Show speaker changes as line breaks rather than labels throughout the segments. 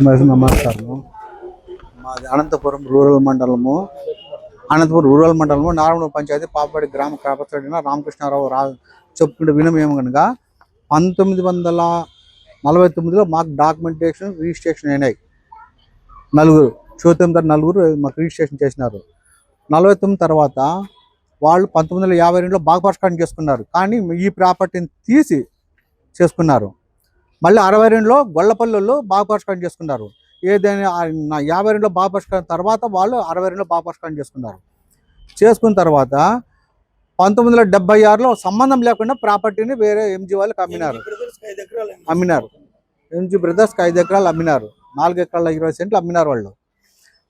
నమస్కారము. మాది అనంతపురం రూరల్ మండలము. నారాయణ పంచాయతీ పాపడి గ్రామ కాపసడిన రామకృష్ణారావు చెప్పుకుంటే వినమేమో కనుక 1949లో మాకు డాక్యుమెంటేషన్ రిజిస్ట్రేషన్ అయినాయి. నలుగురు మాకు రిజిస్ట్రేషన్ చేసినారు. 49 తర్వాత వాళ్ళు 1952లో బాగా పరిష్కారం చేసుకున్నారు. కానీ ఈ ప్రాపర్టీని తీసి చేసుకున్నారు. మళ్ళీ 62లో గొల్లపల్లిలో బాగా పరిష్కారం చేసుకున్నారు. ఏదైనా 52లో బాగా పరిష్కారం తర్వాత వాళ్ళు 62లో బాగా పరిష్కారం చేసుకున్న తర్వాత 1976లో సంబంధం లేకుండా ప్రాపర్టీని వేరే ఎంజీ వాళ్ళకి అమ్మినారు. ఎంజీ బ్రదర్స్కి 5 ఎకరాలు అమ్మినారు. 4 ఎకరాల 20 సెంట్లు అమ్మినారు వాళ్ళు.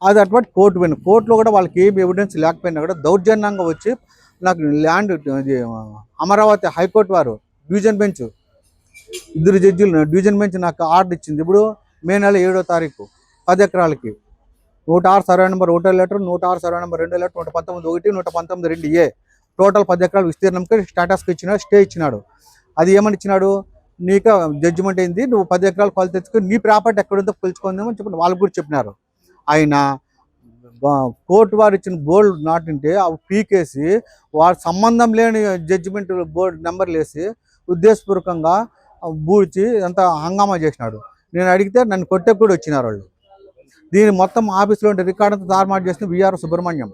అది అటువంటి కోర్టు పోయింది. కోర్టులో కూడా వాళ్ళకి ఏమి ఎవిడెన్స్ లేకపోయినా కూడా దౌర్జన్యంగా వచ్చి నాకు ల్యాండ్ అమరావతి హైకోర్టు వారు డివిజన్ బెంచ్ 2 జడ్జిలు డివిజన్ బెంచ్ నాకు ఆర్డర్ ఇచ్చింది. ఇప్పుడు మే నెల 7వ తారీఖు 10 ఎకరాలకి 106 survey number 1 letter, 106 survey number 2 letter, 119 119 2 total 10 ఎకరాల విస్తీర్ణంకి స్టేటస్కి ఇచ్చినాడు, స్టే ఇచ్చినాడు. అది ఏమని ఇచ్చినాడు, నీకు జడ్జిమెంట్ అయింది, నువ్వు 10 ఎకరాలు కొలత తెచ్చుకొని నీ ప్రాపర్టీ ఎక్కడుందో కొలుచుకుందామని చెప్పి వాళ్ళకు కూడా చెప్పినారు. ఆయన కోర్టు వారు ఇచ్చిన బోర్డు నాటింటే అవి పీకేసి వారు సంబంధం లేని జడ్జిమెంట్ బోర్డు నెంబర్లు వేసి ఉద్దేశపూర్వకంగా బూడ్చి అంతా హంగామా చేసినాడు. నేను అడిగితే నన్ను కొట్టే కూడా వచ్చినారు వాళ్ళు. దీని మొత్తం ఆఫీస్లో ఉంటే రికార్డు అంతా తారుమారు చేసిన విఆర్ సుబ్రహ్మణ్యం.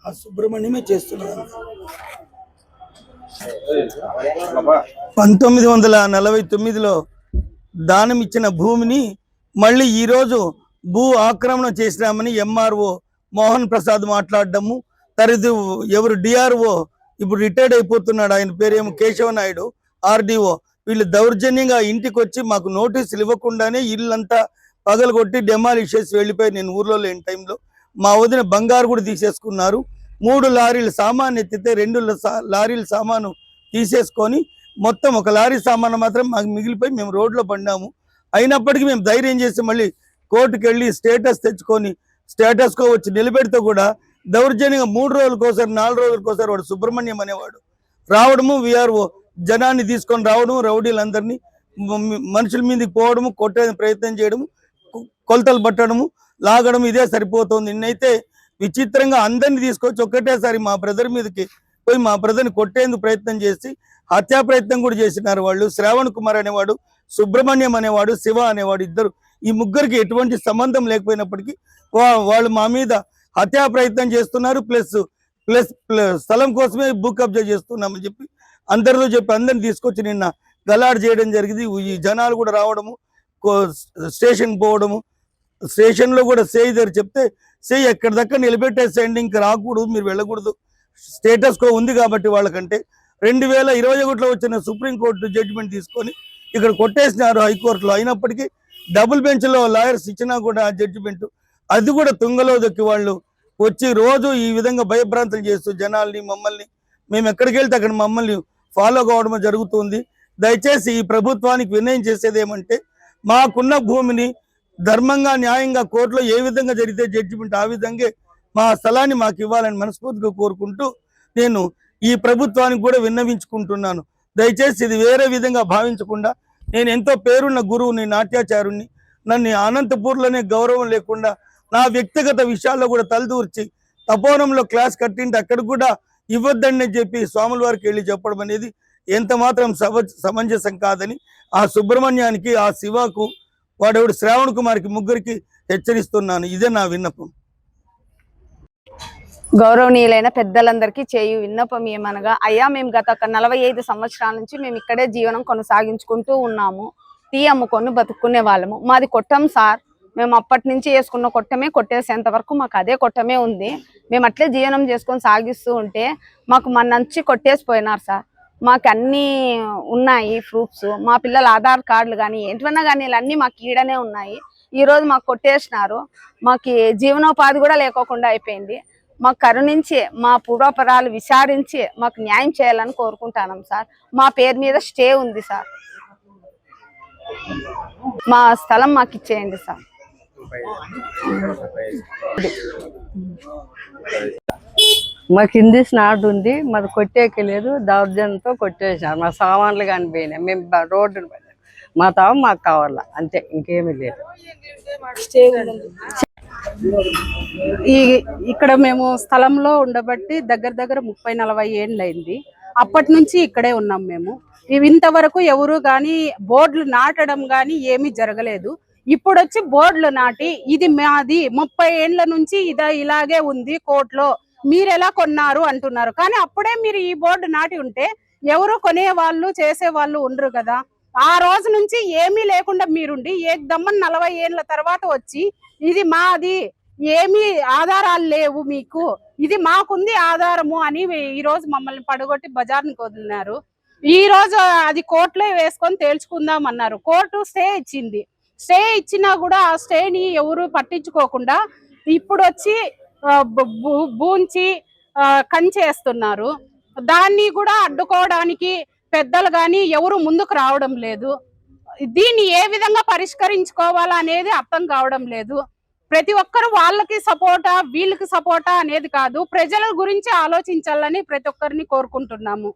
ఆ సుబ్రహ్మణ్యమే చేస్తున్నారు. 1949లో దానం ఇచ్చిన భూమిని మళ్ళీ ఈరోజు భూ ఆక్రమణ చేసినామని ఎంఆర్ఓ మోహన్ ప్రసాద్ మాట్లాడడము, ఎవరు డిఆర్ఓ ఇప్పుడు రిటైర్డ్ అయిపోతున్నాడు, ఆయన పేరేమో కేశవ నాయుడు, ఆర్డీఓ, వీళ్ళు దౌర్జన్యంగా ఇంటికి వచ్చి మాకు నోటీసులు ఇవ్వకుండానే ఇల్లంతా పగలగొట్టి డెమాలిష్ చేసి వెళ్ళిపోయి నేను ఊర్లో లేని టైంలో మా వదిన బంగారు కూడా తీసేసుకున్నారు. 3 లారీలు సామాను ఎత్తితే 2 లారీల సామాను తీసేసుకొని మొత్తం 1 లారీ సామాను మాత్రం మాకు మిగిలిపోయి మేము రోడ్లో పడినాము. అయినప్పటికీ మేము ధైర్యం చేసి మళ్ళీ కోర్టుకు వెళ్ళి స్టేటస్ తెచ్చుకొని స్టేటస్కో వచ్చి నిలబెడితే కూడా దౌర్జన్యంగా 3 రోజులకోసారి 4 రోజులకోసారి వాడు సుబ్రహ్మణ్యం అనేవాడు రావడము, విఆర్ఓ జనాన్ని తీసుకొని రావడము, రౌడీలందరినీ మనుషుల మీదకి పోవడము, కొట్టే ప్రయత్నం చేయడము, కొలతలు పట్టడము, లాగడం, ఇదే సరిపోతుంది. నిన్నైతే విచిత్రంగా అందరినీ తీసుకొచ్చి ఒక్కటేసారి మా బ్రదర్ మీదకి పోయి మా బ్రదర్ని కొట్టేందుకు ప్రయత్నం చేసి హత్యా ప్రయత్నం కూడా చేసినారు వాళ్ళు. శ్రావణ్ కుమార్ అనేవాడు, సుబ్రహ్మణ్యం అనేవాడు, శివ అనేవాడు, ఇద్దరు. ఈ ముగ్గురికి ఎటువంటి సంబంధం లేకపోయినప్పటికీ వాళ్ళు మా మీద హత్యా ప్రయత్నం చేస్తున్నారు. ప్లస్ స్థలం కోసమే భూ కబ్జా చేస్తున్నామని చెప్పి అందరితో చెప్పి అందరిని తీసుకొచ్చి నిన్న గలాడ్ చేయడం జరిగింది. ఈ జనాలు కూడా రావడము, స్టేషన్ పోవడము, స్టేషన్లో కూడా సేయి దగ్గర చెప్తే సేయి ఎక్కడి దగ్గర నిలబెట్టేసేయండి, ఇంకా రాకూడదు, మీరు వెళ్ళకూడదు, స్టేటస్ కో ఉంది కాబట్టి వాళ్ళకంటే 2021లో వచ్చిన సుప్రీంకోర్టు జడ్జిమెంట్ తీసుకొని ఇక్కడ కొట్టేసినారు హైకోర్టులో. అయినప్పటికీ డబుల్ బెంచ్లో లాయర్స్ ఇచ్చినా కూడా ఆ జడ్జిమెంట్ అది కూడా తుంగలో దొక్కి వాళ్ళు వచ్చి రోజు ఈ విధంగా భయభ్రాంతులు చేస్తూ జనాల్ని, మమ్మల్ని, మేము ఎక్కడికి వెళ్తే అక్కడ మమ్మల్ని ఫాలో కావడం జరుగుతుంది. దయచేసి ఈ ప్రభుత్వానికి వినయం చేసేది ఏమంటే మాకున్న భూమిని ధర్మంగా న్యాయంగా కోర్టులో ఏ విధంగా జరిగితే జడ్జిమెంట్ ఆ విధంగా మా స్థలాన్ని మాకు ఇవ్వాలని మనస్ఫూర్తిగా కోరుకుంటూ నేను ఈ ప్రభుత్వానికి కూడా విన్నవించుకుంటున్నాను. దయచేసి ఇది వేరే విధంగా భావించకుండా, నేను ఎంతో పేరున్న గురువుని, నాట్యాచారుణ్ణి, నన్ను అనంతపూర్లోనే గౌరవం లేకుండా నా వ్యక్తిగత విషయాల్లో కూడా తలదూర్చి తపోవనంలో క్లాస్ కట్టింటే అక్కడ కూడా ఇవ్వద్దని చెప్పి స్వాముల వారికి వెళ్ళి చెప్పడం అనేది ఎంత మాత్రం సమంజసం కాదని ఆ సుబ్రహ్మణ్యానికి, ఆ శివకు, వాడెవడు శ్రావణ్ కుమార్కి, ముగ్గురికి హెచ్చరిస్తున్నాను. ఇదే నా విన్నపం.
గౌరవనీయులైన పెద్దలందరికీ చేయు విన్నపం ఏమనగా, అయ్యా మేము గత 45 సంవత్సరాల నుంచి మేము ఇక్కడే జీవనం కొనసాగించుకుంటూ ఉన్నాము. టీ అమ్ముకొని బతుక్కునే వాళ్ళము. మాది కొట్టం సార్. మేము అప్పటి నుంచి వేసుకున్న కొట్టమే, కొట్టేసేంత వరకు మాకు అదే కొట్టమే ఉంది. మేము అట్లే జీవనం చేసుకొని సాగిస్తూ ఉంటే మాకు మన నుంచి కొట్టేసిపోయినారు సార్. మాకు అన్నీ ఉన్నాయి ప్రూఫ్స్, మా పిల్లల ఆధార్ కార్డులు కానీ ఏంటివన్నా కానీ అన్నీ మాకు ఈడనే ఉన్నాయి. ఈరోజు మాకు కొట్టేసినారు. మాకు జీవనోపాధి కూడా లేకోకుండా అయిపోయింది. మాకు కరుణించి మా పూర్వపరాలు విచారించి మాకు న్యాయం చేయాలని కోరుకుంటున్నాం సార్. మా పేరు మీద స్టే ఉంది సార్. మా స్థలం మాకు ఇచ్చేయండి సార్.
మాకు హిందీ స్నాట్ ఉంది, మాది కొట్టేకి లేదు, దౌర్జన్యంతో కొట్టేసారు. మా సామాన్లు కానీ పోయినాయి, మేము రోడ్డు మా తావ మాకు కావాలా అంతే, ఇంకేమీ లేదు.
ఇక్కడ మేము స్థలంలో ఉండబట్టి దగ్గర దగ్గర 30-40 ఏళ్ళు అయింది. అప్పటి నుంచి ఇక్కడే ఉన్నాం మేము. ఇంతవరకు ఎవరు కానీ బోర్డులు నాటడం కానీ ఏమీ జరగలేదు. ఇప్పుడు వచ్చి బోర్డులు నాటి ఇది మాది 30 ఏండ్ల నుంచి ఇలాగే ఉంది కోర్టులో, మీరు ఎలా కొన్నారు అంటున్నారు. కానీ అప్పుడే మీరు ఈ బోర్డు నాటి ఉంటే ఎవరు కొనేవాళ్ళు చేసేవాళ్ళు ఉండరు కదా. ఆ రోజు నుంచి ఏమీ లేకుండా మీరుండి ఏకదమ్మని 40 ఏండ్ల తర్వాత వచ్చి ఇది మాది, ఏమీ ఆధారాలు లేవు మీకు, ఇది మాకుంది ఆధారము అని ఈ రోజు మమ్మల్ని పడగొట్టి బజార్నికి వదిలినారు. ఈ రోజు అది కోర్టులో వేసుకొని తేల్చుకుందాం అన్నారు. కోర్టు స్టే ఇచ్చింది. స్టే ఇచ్చినా కూడా ఆ స్టేని ఎవరు పట్టించుకోకుండా ఇప్పుడు వచ్చి బూంచి కంచేస్తున్నారు. దాన్ని కూడా అడ్డుకోవడానికి పెద్దలు కానీ ఎవరు ముందుకు రావడం లేదు. దీన్ని ఏ విధంగా పరిష్కరించుకోవాలా అనేది అర్థం కావడం లేదు. ప్రతి ఒక్కరు వాళ్ళకి సపోర్టా వీళ్ళకి సపోర్టా అనేది కాదు, ప్రజల గురించి ఆలోచించాలని ప్రతి ఒక్కరిని కోరుకుంటున్నాము.